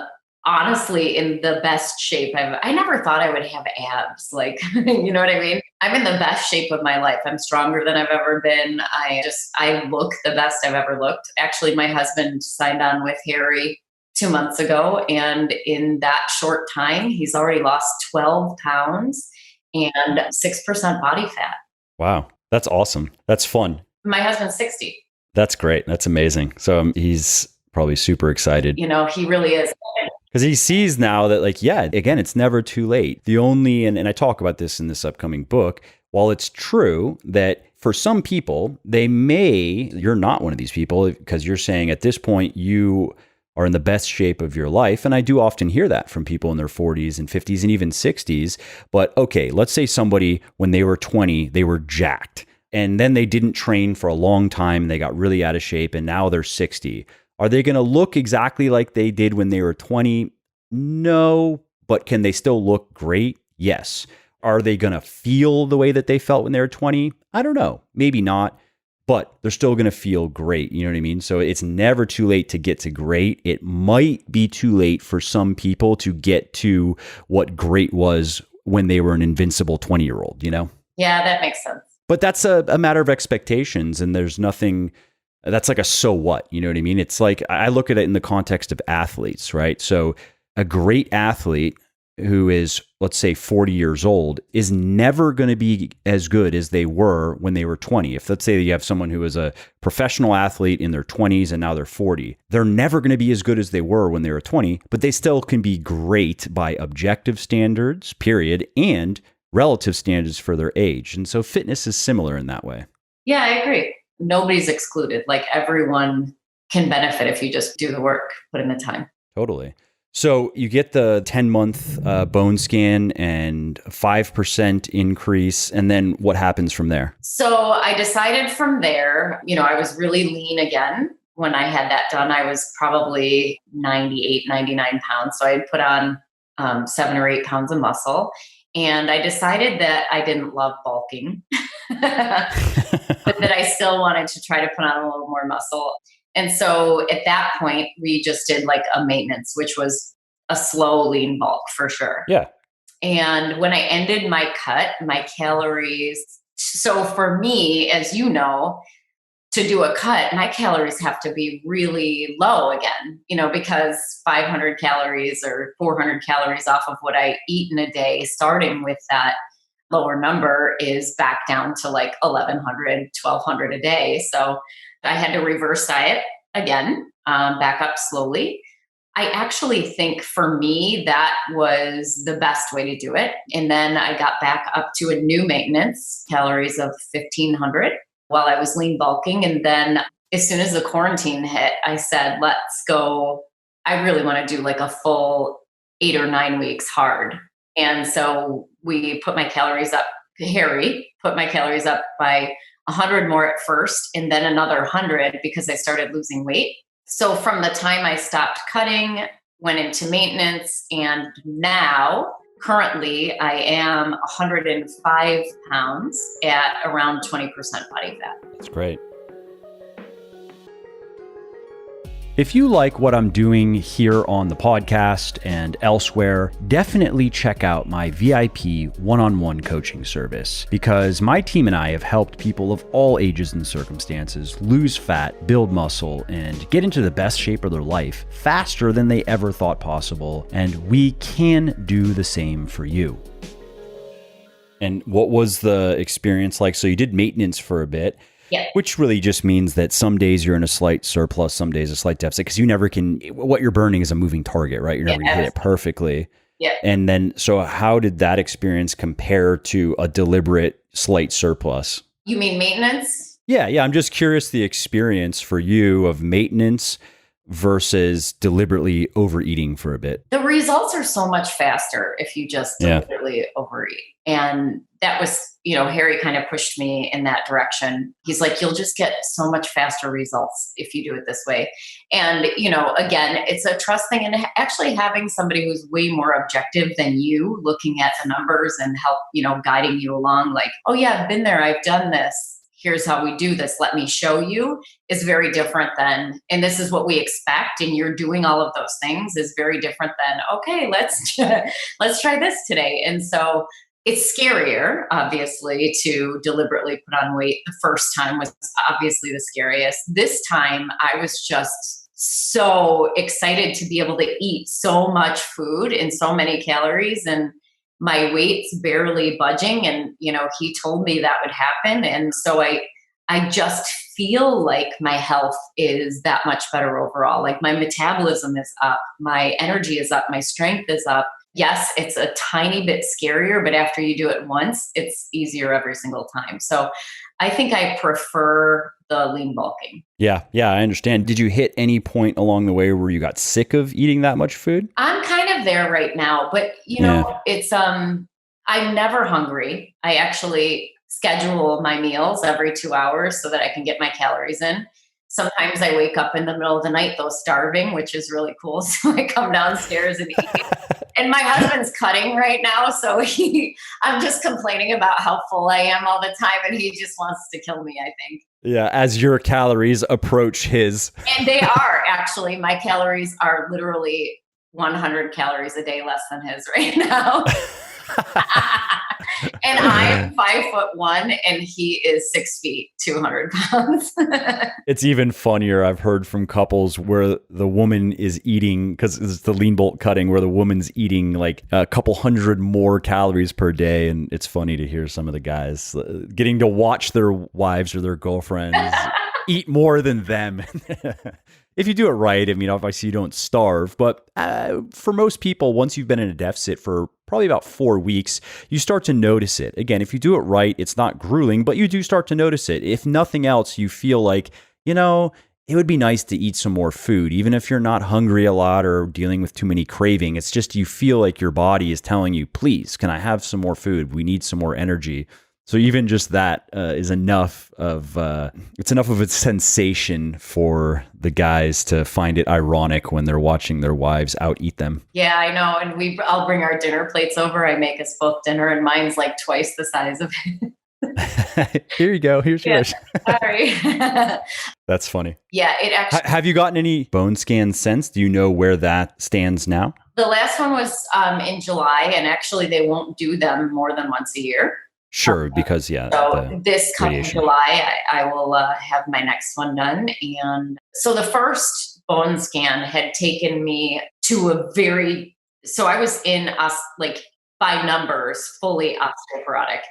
[SPEAKER 2] honestly in the best shape. I never thought I would have abs. Like, you know what I mean? I'm in the best shape of my life. I'm stronger than I've ever been. I look the best I've ever looked. Actually, my husband signed on with Harry 2 months ago. And in that short time, he's already lost 12 pounds and 6% body fat.
[SPEAKER 1] Wow. That's awesome. That's fun.
[SPEAKER 2] My husband's 60.
[SPEAKER 1] That's great. That's amazing. So he's probably super excited.
[SPEAKER 2] You know, he really is.
[SPEAKER 1] Because he sees now that, like, yeah, again, it's never too late. And I talk about this in this upcoming book, while it's true that for some people, you're not one of these people, because you're saying at this point, you are in the best shape of your life. And I do often hear that from people in their 40s and 50s and even 60s. But okay, let's say somebody, when they were 20, they were jacked. And then they didn't train for a long time. They got really out of shape, and now they're 60. Are they going to look exactly like they did when they were 20? No. But can they still look great? Yes. Are they going to feel the way that they felt when they were 20? I don't know. Maybe not. But they're still going to feel great. You know what I mean? So it's never too late to get to great. It might be too late for some people to get to what great was when they were an invincible 20-year-old, you know?
[SPEAKER 2] Yeah, that makes sense.
[SPEAKER 1] But that's a matter of expectations, and there's nothing, that's like a so what, you know what I mean? It's like, I look at it in the context of athletes, right? So a great athlete who is, let's say, 40 years old is never going to be as good as they were when they were 20. If, let's say, you have someone who is a professional athlete in their 20s and now they're 40, they're never going to be as good as they were when they were 20, but they still can be great by objective standards, period, and relative standards for their age. And so fitness is similar in that way.
[SPEAKER 2] Yeah, I agree. Nobody's excluded. Like, everyone can benefit if you just do the work, put in the time.
[SPEAKER 1] Totally. So you get the 10-month bone scan and 5% increase. And then what happens from there?
[SPEAKER 2] So I decided from there, I was really lean again. When I had that done, I was probably 98, 99 pounds. So I had put on 7 or 8 pounds of muscle. And I decided that I didn't love bulking, but that I still wanted to try to put on a little more muscle. And so at that point, we just did like a maintenance, which was a slow lean bulk for sure.
[SPEAKER 1] Yeah.
[SPEAKER 2] And when I ended my cut, my calories, so for me, as you know, to do a cut, my calories have to be really low again, because 500 calories or 400 calories off of what I eat in a day, starting with that lower number, is back down to like 1,100, 1,200 a day. So I had to reverse diet. again, back up slowly. I actually think for me, that was the best way to do it. And then I got back up to a new maintenance calories of 1,500 while I was lean bulking. And then as soon as the quarantine hit, I said, let's go. I really want to do like a full 8 or 9 weeks hard. And so we put my calories up. Harry put my calories up by 100 more at first, and then another 100 because I started losing weight. So from the time I stopped cutting, went into maintenance, and now currently I am 105 pounds at around 20% body fat.
[SPEAKER 1] That's great. If you like what I'm doing here on the podcast and elsewhere, definitely check out my VIP one-on-one coaching service, because my team and I have helped people of all ages and circumstances lose fat, build muscle, and get into the best shape of their life faster than they ever thought possible. And we can do the same for you. And what was the experience like? So you did maintenance for a bit.
[SPEAKER 2] Yeah.
[SPEAKER 1] Which really just means that some days you're in a slight surplus, some days a slight deficit, because you never can, what you're burning is a moving target, right? You're never going to hit it perfectly.
[SPEAKER 2] Yeah.
[SPEAKER 1] And then, so how did that experience compare to a deliberate slight surplus?
[SPEAKER 2] You mean maintenance?
[SPEAKER 1] Yeah. I'm just curious the experience for you of maintenance versus deliberately overeating for a bit.
[SPEAKER 2] The results are so much faster if you just deliberately overeat. And that was, Harry kind of pushed me in that direction. He's like, you'll just get so much faster results if you do it this way. And, again, it's a trust thing. And actually having somebody who's way more objective than you, looking at the numbers and help, guiding you along, like, oh yeah, I've been there, I've done this. Here's how we do this. Let me show you, is very different than, and this is what we expect. And you're doing all of those things is very different than, okay, let's try this today. And so it's scarier, obviously, to deliberately put on weight. The first time was obviously the scariest. This time I was just so excited to be able to eat so much food and so many calories, and my weight's barely budging. And, he told me that would happen. And so I just feel like my health is that much better overall. Like my metabolism is up, my energy is up, my strength is up. Yes, it's a tiny bit scarier, but after you do it once, it's easier every single time. So I think I prefer the lean bulking.
[SPEAKER 1] Yeah, I understand. Did you hit any point along the way where you got sick of eating that much food?
[SPEAKER 2] I'm kind of there right now, but it's I'm never hungry. I actually schedule my meals every 2 hours so that I can get my calories in. Sometimes I wake up in the middle of the night, though, starving, which is really cool. So I come downstairs and eat. And my husband's cutting right now. So I'm just complaining about how full I am all the time. And he just wants to kill me, I think.
[SPEAKER 1] Yeah, as your calories approach his.
[SPEAKER 2] And they are actually, my calories are literally 100 calories a day less than his right now. And I'm 5'1" and he is 6 feet, 200 pounds.
[SPEAKER 1] It's even funnier. I've heard from couples where the woman is eating, because it's the lean bulk cutting, where the woman's eating like a couple hundred more calories per day. And it's funny to hear some of the guys getting to watch their wives or their girlfriends eat more than them. If you do it right, I mean, obviously you don't starve, but for most people, once you've been in a deficit for probably about 4 weeks, you start to notice it. Again, if you do it right, it's not grueling, but you do start to notice it. If nothing else, you feel like, it would be nice to eat some more food, even if you're not hungry a lot or dealing with too many craving. It's just you feel like your body is telling you, please, can I have some more food? We need some more energy. So even just that is enough of it's enough of a sensation for the guys to find it ironic when they're watching their wives out eat them.
[SPEAKER 2] Yeah, I know. And I'll bring our dinner plates over. I make us both dinner, and mine's like twice the size of it.
[SPEAKER 1] Here you go. Here's yours.
[SPEAKER 2] Sorry.
[SPEAKER 1] That's funny.
[SPEAKER 2] Yeah, it actually.
[SPEAKER 1] Have you gotten any bone scans since? Do you know where that stands now?
[SPEAKER 2] The last one was in July, and actually they won't do them more than once a year.
[SPEAKER 1] Sure, because
[SPEAKER 2] So this coming July, I will have my next one done. And so the first bone scan had taken me to so I was in by numbers, fully osteoporotic.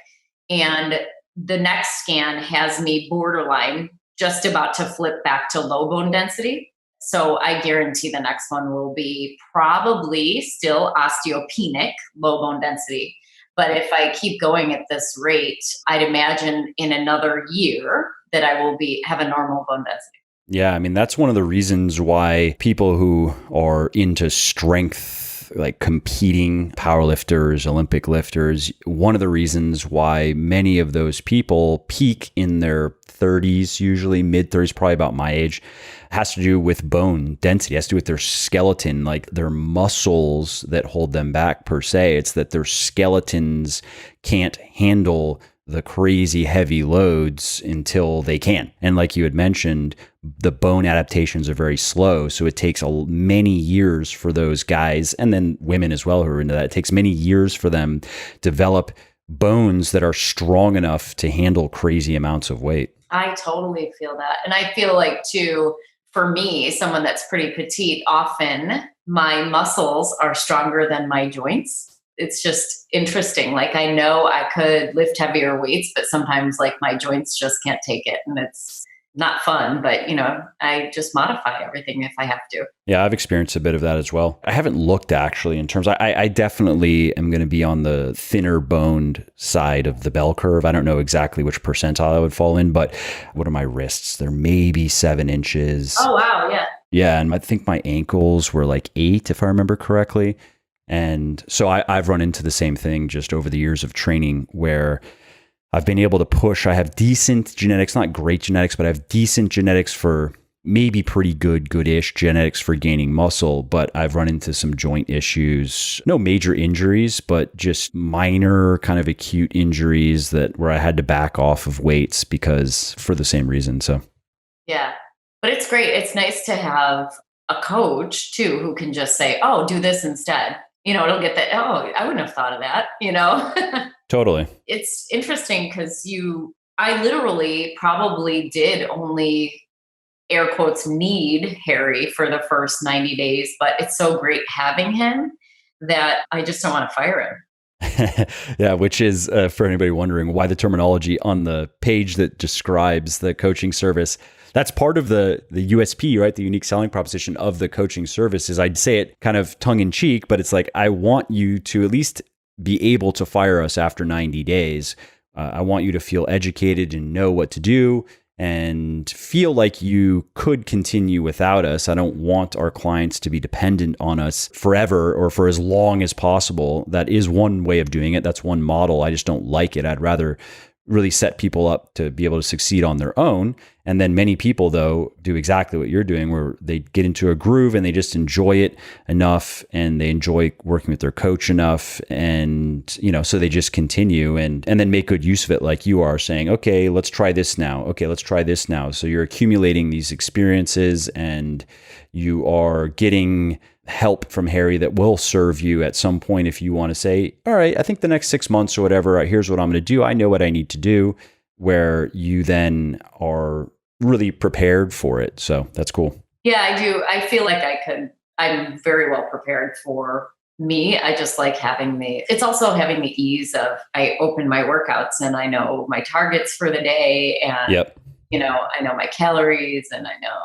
[SPEAKER 2] And the next scan has me borderline, just about to flip back to low bone density. So I guarantee the next one will be probably still osteopenic, low bone density. But if I keep going at this rate, I'd imagine in another year that I will have a normal bone density.
[SPEAKER 1] Yeah, I mean, that's one of the reasons why people who are into strength, like competing powerlifters, Olympic lifters, one of the reasons why many of those people peak in their 30s, usually mid 30s, probably about my age, has to do with bone density, has to do with their skeleton, like their muscles that hold them back per se. It's that their skeletons can't handle the crazy heavy loads until they can. And like you had mentioned, the bone adaptations are very slow. So it takes many years for those guys, and then women as well who are into that. It takes many years for them to develop bones that are strong enough to handle crazy amounts of weight.
[SPEAKER 2] I totally feel that. And I feel like too, for me, someone that's pretty petite, often my muscles are stronger than my joints. It's just interesting. Like I know I could lift heavier weights, but sometimes like my joints just can't take it. And it's not fun, but I just modify everything if I have to.
[SPEAKER 1] Yeah, I've experienced a bit of that as well. I haven't looked actually in terms, I definitely am going to be on the thinner boned side of the bell curve. I don't know exactly which percentile I would fall in, but what are my wrists? They're maybe 7 inches.
[SPEAKER 2] Oh, wow. Yeah.
[SPEAKER 1] Yeah. And I think my ankles were like 8, if I remember correctly. And so I've run into the same thing just over the years of training where I've been able to push. I have decent genetics, not great genetics, but I have decent genetics for maybe pretty goodish genetics for gaining muscle. But I've run into some joint issues, no major injuries, but just minor kind of acute injuries where I had to back off of weights because for the same reason. So,
[SPEAKER 2] yeah, but it's great. It's nice to have a coach too, who can just say, oh, do this instead. It'll get that. Oh, I wouldn't have thought of that,
[SPEAKER 1] Totally.
[SPEAKER 2] It's interesting because I literally probably did only air quotes need Harry for the first 90 days, but it's so great having him that I just don't want to fire him.
[SPEAKER 1] Yeah, which is for anybody wondering why the terminology on the page that describes the coaching service, that's part of the USP, right? The unique selling proposition of the coaching service is, I'd say it kind of tongue in cheek, but it's like, I want you to at least be able to fire us after 90 days. I want you to feel educated and know what to do and feel like you could continue without us. I don't want our clients to be dependent on us forever or for as long as possible. That is one way of doing it. That's one model. I just don't like it. I'd rather really set people up to be able to succeed on their own. And then many people, though, do exactly what you're doing, where they get into a groove and they just enjoy it enough and they enjoy working with their coach enough. And, so they just continue and then make good use of it, like you are saying, okay, let's try this now. Okay, let's try this now. So you're accumulating these experiences and you are getting help from Harry that will serve you at some point if you want to say, all right, I think the next 6 months or whatever, here's what I'm going to do. I know what I need to do, where you then are really prepared for it. So that's cool.
[SPEAKER 2] Yeah, I do. I feel like I'm very well prepared for me. I just like it's also having the ease of, I open my workouts and I know my targets for the day and,
[SPEAKER 1] yep.
[SPEAKER 2] I know my calories and I know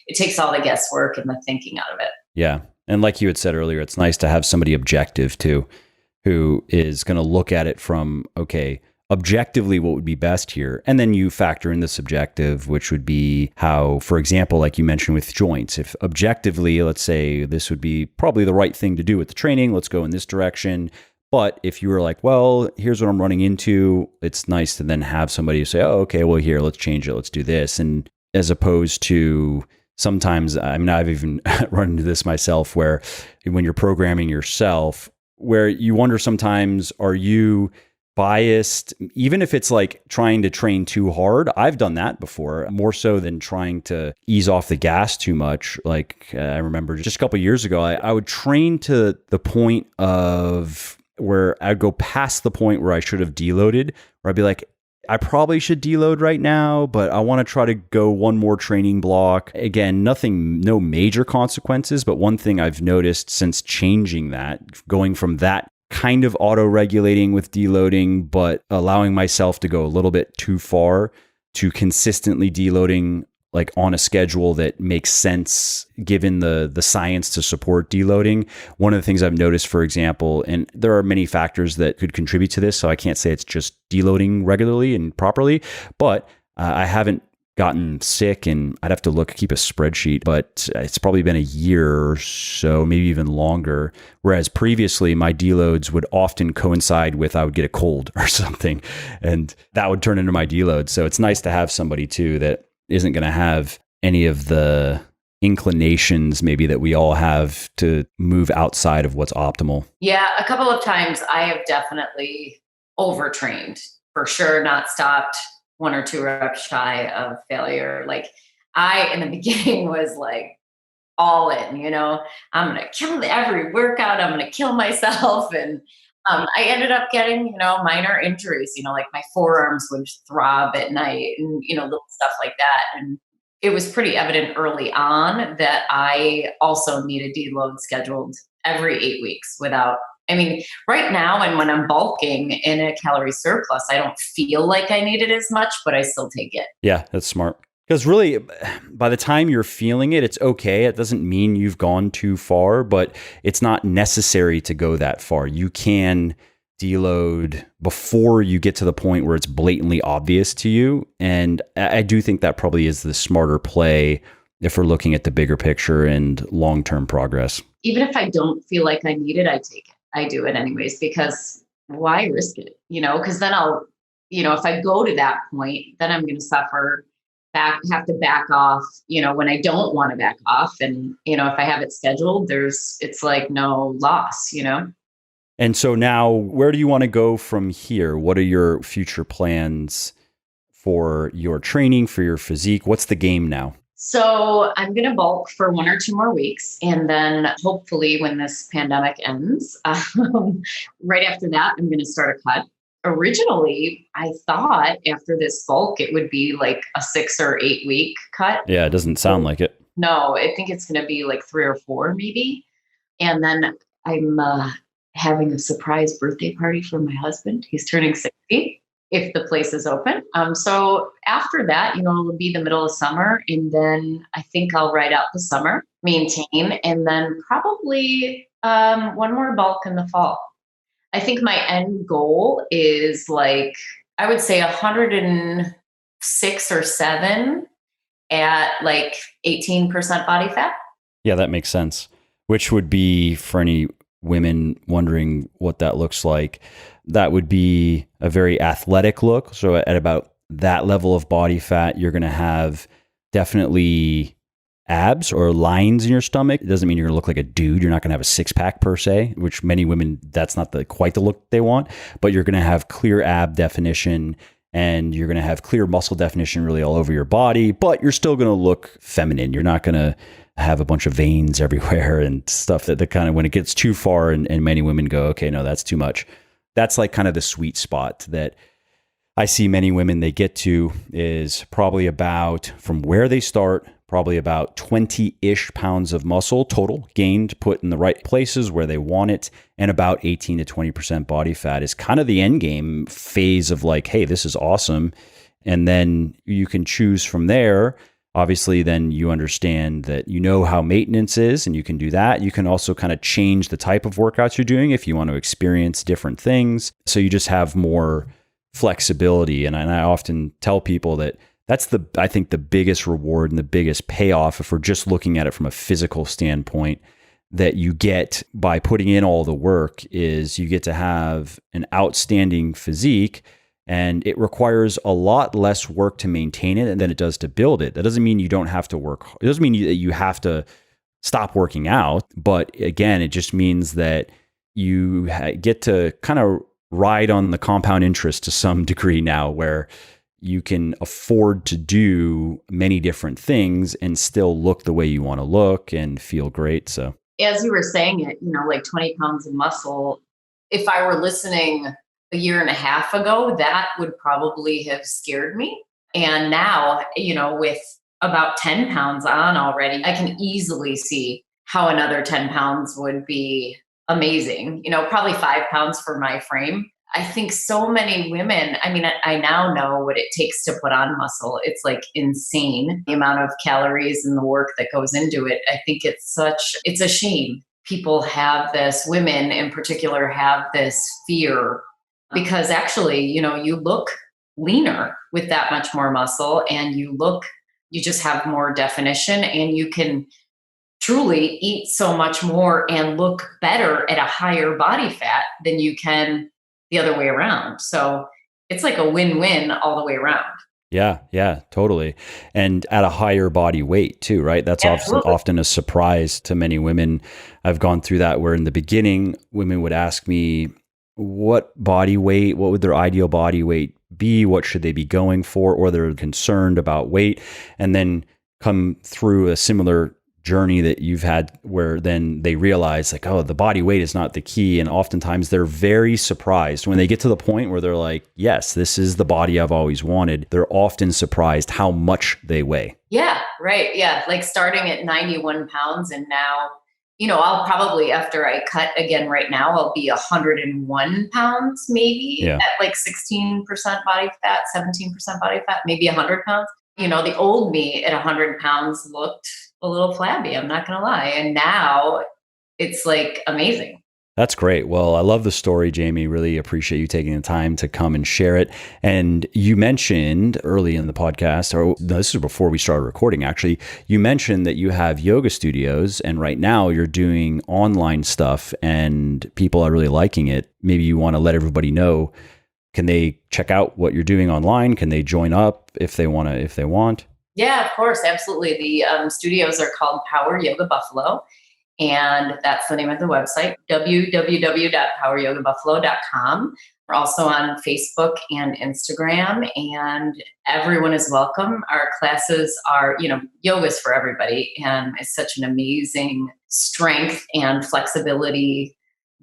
[SPEAKER 2] it takes all the guesswork and the thinking out of it.
[SPEAKER 1] Yeah. And like you had said earlier, it's nice to have somebody objective too, who is going to look at it from, okay, objectively, what would be best here? And then you factor in the subjective, which would be how, for example, like you mentioned with joints, if objectively, let's say this would be probably the right thing to do with the training, let's go in this direction. But if you were like, well, here's what I'm running into, it's nice to then have somebody say, oh, okay, well, here, let's change it. Let's do this. And as opposed to sometimes, I've even run into this myself where when you're programming yourself, where you wonder sometimes, are you biased, even if it's like trying to train too hard? I've done that before, more so than trying to ease off the gas too much. Like I remember just a couple of years ago, I would train to the point of where I'd go past the point where I should have deloaded, where I'd be like, I probably should deload right now, but I want to try to go one more training block. Again, no major consequences, but one thing I've noticed since changing that, going from that kind of auto-regulating with deloading, but allowing myself to go a little bit too far, to consistently deloading like on a schedule that makes sense given the science to support deloading. One of the things I've noticed, for example, and there are many factors that could contribute to this, so I can't say it's just deloading regularly and properly, but I haven't gotten sick, and I'd have to keep a spreadsheet, but it's probably been a year or so, maybe even longer. Whereas previously my deloads would often coincide with I would get a cold or something, and that would turn into my deload. So it's nice to have somebody too that isn't going to have any of the inclinations maybe that we all have to move outside of what's optimal.
[SPEAKER 2] Yeah, a couple of times I have definitely overtrained, for sure, not stopped 1 or 2 reps shy of failure. Like I, in the beginning, was like all in, I'm going to kill every workout. I'm going to kill myself. And I ended up getting, minor injuries, like my forearms would throb at night and, little stuff like that. And it was pretty evident early on that I also need a deload scheduled every 8 weeks right now, and when I'm bulking in a calorie surplus, I don't feel like I need it as much, but I still take it.
[SPEAKER 1] Yeah, that's smart. Because really, by the time you're feeling it, it's okay. It doesn't mean you've gone too far, but it's not necessary to go that far. You can deload before you get to the point where it's blatantly obvious to you. And I do think that probably is the smarter play if we're looking at the bigger picture and long-term progress.
[SPEAKER 2] Even if I don't feel like I need it, I take it. I do it anyways, because why risk it? Because then I'll, if I go to that point, then I'm going to suffer, have to back off, when I don't want to back off. And, if I have it scheduled, it's like no loss,
[SPEAKER 1] And so now, where do you want to go from here? What are your future plans for your training, for your physique? What's the game now?
[SPEAKER 2] So I'm going to bulk for 1 or 2 more weeks. And then hopefully when this pandemic ends, right after that, I'm going to start a cut. Originally, I thought after this bulk, it would be like a 6 or 8 week cut.
[SPEAKER 1] Yeah, it doesn't sound like it.
[SPEAKER 2] No, I think it's going to be like 3 or 4 maybe. And then I'm having a surprise birthday party for my husband. He's turning 60. If the place is open. So after that, it'll be the middle of summer. And then I think I'll ride out the summer, maintain, and then probably 1 more bulk in the fall. I think my end goal is I would say 106 or 7 at 18% body fat.
[SPEAKER 1] Yeah, that makes sense. Which would be, for any women wondering what that looks like, that would be a very athletic look. So at about that level of body fat, you're going to have definitely abs or lines in your stomach. It doesn't mean you're going to look like a dude. You're not going to have a six-pack per se, which many women, that's not quite the look they want, but you're going to have clear ab definition and you're going to have clear muscle definition really all over your body, but you're still going to look feminine. You're not going to have a bunch of veins everywhere and stuff that kind of, when it gets too far and many women go, okay, no, that's too much. That's kind of the sweet spot that I see many women they get to is probably about, from where they start, probably about 20-ish pounds of muscle total gained, put in the right places where they want it, and about 18 to 20% body fat is kind of the end game phase of hey, this is awesome. And then you can choose from there. Obviously, then you understand that how maintenance is, and you can do that. You can also kind of change the type of workouts you're doing if you want to experience different things. So you just have more flexibility. And I often tell people that that's I think the biggest reward and the biggest payoff, if we're just looking at it from a physical standpoint, that you get by putting in all the work, is you get to have an outstanding physique. And it requires a lot less work to maintain it than it does to build it. That doesn't mean you don't have to work. It doesn't mean that you have to stop working out. But again, it just means that you get to kind of ride on the compound interest to some degree now, where you can afford to do many different things and still look the way you want to look and feel great. So
[SPEAKER 2] as you were saying it, 20 pounds of muscle, if I were listening a year and a half ago, that would probably have scared me. And now, with about 10 pounds on already, I can easily see how another 10 pounds would be amazing. Probably 5 pounds for my frame. I think so many women, I mean, I now know what it takes to put on muscle. It's like insane the amount of calories and the work that goes into it. I think it's a shame. People have this, women in particular have this fear because actually, you look leaner with that much more muscle and you just have more definition and you can truly eat so much more and look better at a higher body fat than you can the other way around. So it's like a win-win all the way around.
[SPEAKER 1] Yeah, totally. And at a higher body weight too, right? That's often a surprise to many women. I've gone through that where in the beginning, women would ask me what would their ideal body weight be? What should they be going for? Or they're concerned about weight, and then come through a similar journey that you've had where then they realize like, oh, the body weight is not the key. And oftentimes they're very surprised when they get to the point where they're like, yes, this is the body I've always wanted. They're often surprised how much they weigh.
[SPEAKER 2] Yeah, right. Yeah. Like starting at 91 pounds and now, I'll probably, after I cut again right now, I'll be 101 pounds, maybe at like 16% body fat, 17% body fat, maybe 100 pounds. The old me at 100 pounds looked a little flabby, I'm not going to lie. And now it's like amazing.
[SPEAKER 1] That's great. Well, I love the story, Jamie. Really appreciate you taking the time to come and share it. And you mentioned early in the podcast, or no, this is before we started recording, actually, you mentioned that you have yoga studios and right now you're doing online stuff and people are really liking it. Maybe you want to let everybody know, can they check out what you're doing online? Can they join up if they want?
[SPEAKER 2] Yeah, of course. Absolutely. The studios are called Power Yoga Buffalo. And that's the name of the website, www.poweryogabuffalo.com. We're also on Facebook and Instagram, and everyone is welcome. Our classes are, yoga's for everybody. And it's such an amazing strength and flexibility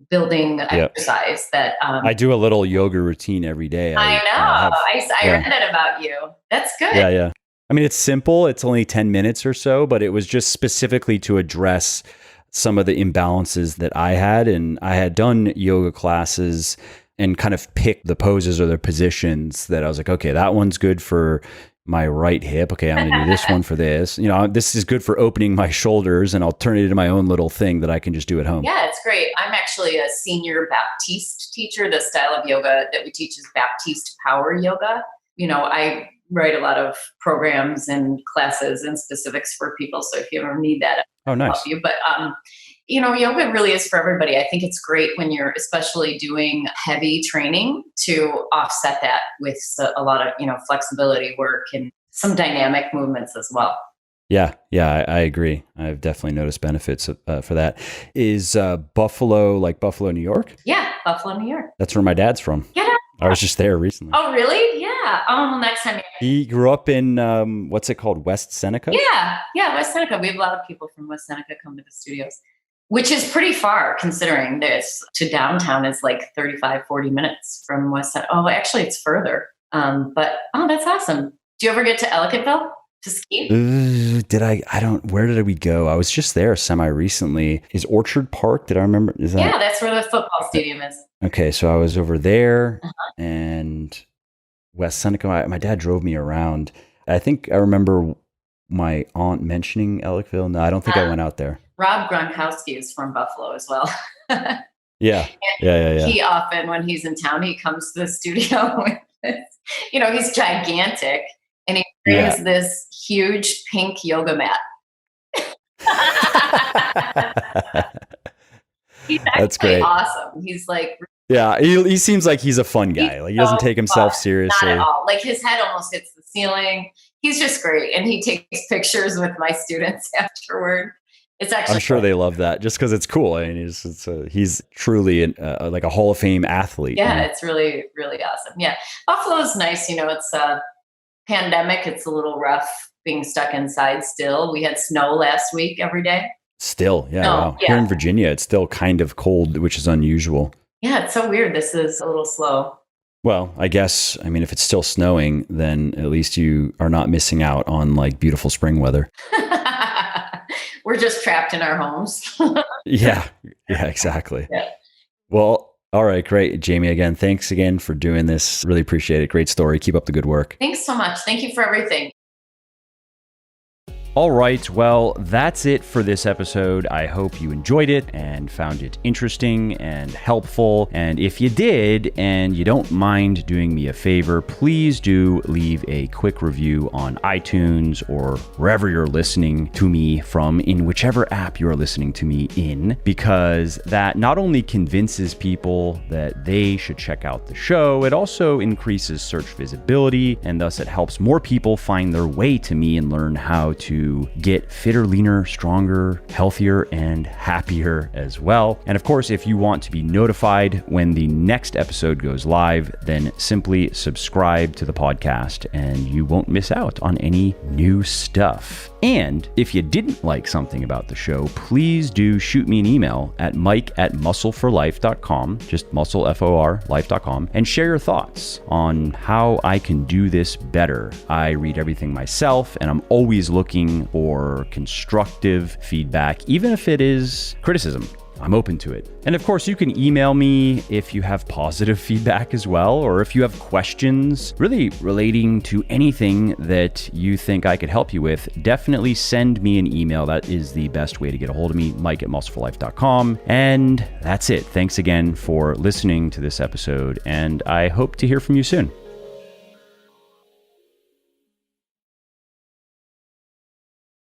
[SPEAKER 2] building exercise that
[SPEAKER 1] I do a little yoga routine every day.
[SPEAKER 2] I know. I read that about you. That's good.
[SPEAKER 1] Yeah. I mean, it's simple. It's only 10 minutes or so, but it was just specifically to address some of the imbalances that I had. And I had done yoga classes and kind of picked the poses or the positions that I was like, okay, that one's good for my right hip. Okay, I'm going to do this one for this. This is good for opening my shoulders, and I'll turn it into my own little thing that I can just do at home.
[SPEAKER 2] Yeah, it's great. I'm actually a senior Baptiste teacher. The style of yoga that we teach is Baptiste Power Yoga. I write a lot of programs and classes and specifics for people. So if you ever need that,
[SPEAKER 1] oh, nice.
[SPEAKER 2] Help you. But, yoga really is for everybody. I think it's great when you're especially doing heavy training to offset that with a lot of, flexibility work and some dynamic movements as well.
[SPEAKER 1] Yeah, I agree. I've definitely noticed benefits for that. Is Buffalo like Buffalo, New York?
[SPEAKER 2] Yeah, Buffalo, New York.
[SPEAKER 1] That's where my dad's from.
[SPEAKER 2] Yeah.
[SPEAKER 1] I was just there recently.
[SPEAKER 2] Oh, really? Yeah. Well, next time.
[SPEAKER 1] He grew up in, what's it called? West Seneca?
[SPEAKER 2] Yeah, West Seneca. We have a lot of people from West Seneca come to the studios, which is pretty far considering this to downtown is like 35, 40 minutes from West Seneca. Oh, actually, it's further. But that's awesome. Do you ever get to Ellicottville to ski?
[SPEAKER 1] Where did we go? I was just there semi-recently. Is Orchard Park? Did I remember?
[SPEAKER 2] Yeah, that's where the football stadium is.
[SPEAKER 1] Okay, so I was over there and West Seneca. My dad drove me around. I think I remember my aunt mentioning Ellicottville. No, I don't think I went out there.
[SPEAKER 2] Rob Gronkowski is from Buffalo as well.
[SPEAKER 1] Yeah.
[SPEAKER 2] He often, when he's in town, he comes to the studio with this, he's gigantic and he brings this huge pink yoga mat. He's
[SPEAKER 1] That's great.
[SPEAKER 2] Awesome. He's like,
[SPEAKER 1] yeah, he seems like he's a fun guy. Like he doesn't take himself seriously.
[SPEAKER 2] Not at all. Like his head almost hits the ceiling. He's just great. And he takes pictures with my students afterward. It's actually
[SPEAKER 1] I'm sure they love that just because it's cool. I mean, he's truly like a Hall of Fame athlete.
[SPEAKER 2] Yeah, it's really, really awesome. Yeah. Buffalo's nice. It's a pandemic. It's a little rough being stuck inside still. We had snow last week every day.
[SPEAKER 1] Still, yeah. Wow. Here in Virginia, it's still kind of cold, which is unusual.
[SPEAKER 2] Yeah, it's so weird. This is a little slow.
[SPEAKER 1] Well, I guess, if it's still snowing, then at least you are not missing out on like beautiful spring weather.
[SPEAKER 2] We're just trapped in our homes.
[SPEAKER 1] Yeah, exactly.
[SPEAKER 2] Yeah.
[SPEAKER 1] Well, All right, great. Jamie, again, thanks again for doing this. Really appreciate it. Great story. Keep up the good work.
[SPEAKER 2] Thanks so much. Thank you for everything.
[SPEAKER 1] All right, well, that's it for this episode. I hope you enjoyed it and found it interesting and helpful. And if you did, and you don't mind doing me a favor, please do leave a quick review on iTunes or wherever you're listening to me from, in whichever app you're listening to me in, because that not only convinces people that they should check out the show, it also increases search visibility, and thus it helps more people find their way to me and learn how to get fitter, leaner, stronger, healthier, and happier as well. And of course, if you want to be notified when the next episode goes live, then simply subscribe to the podcast and you won't miss out on any new stuff. And if you didn't like something about the show, please do shoot me an email at mike@muscleforlife.com, just muscle, F-O-R, life.com, and share your thoughts on how I can do this better. I read everything myself, and I'm always looking for constructive feedback, even if it is criticism. I'm open to it. And of course, you can email me if you have positive feedback as well, or if you have questions really relating to anything that you think I could help you with, definitely send me an email. That is the best way to get a hold of me, mike@muscleforlife.com. And that's it. Thanks again for listening to this episode, and I hope to hear from you soon.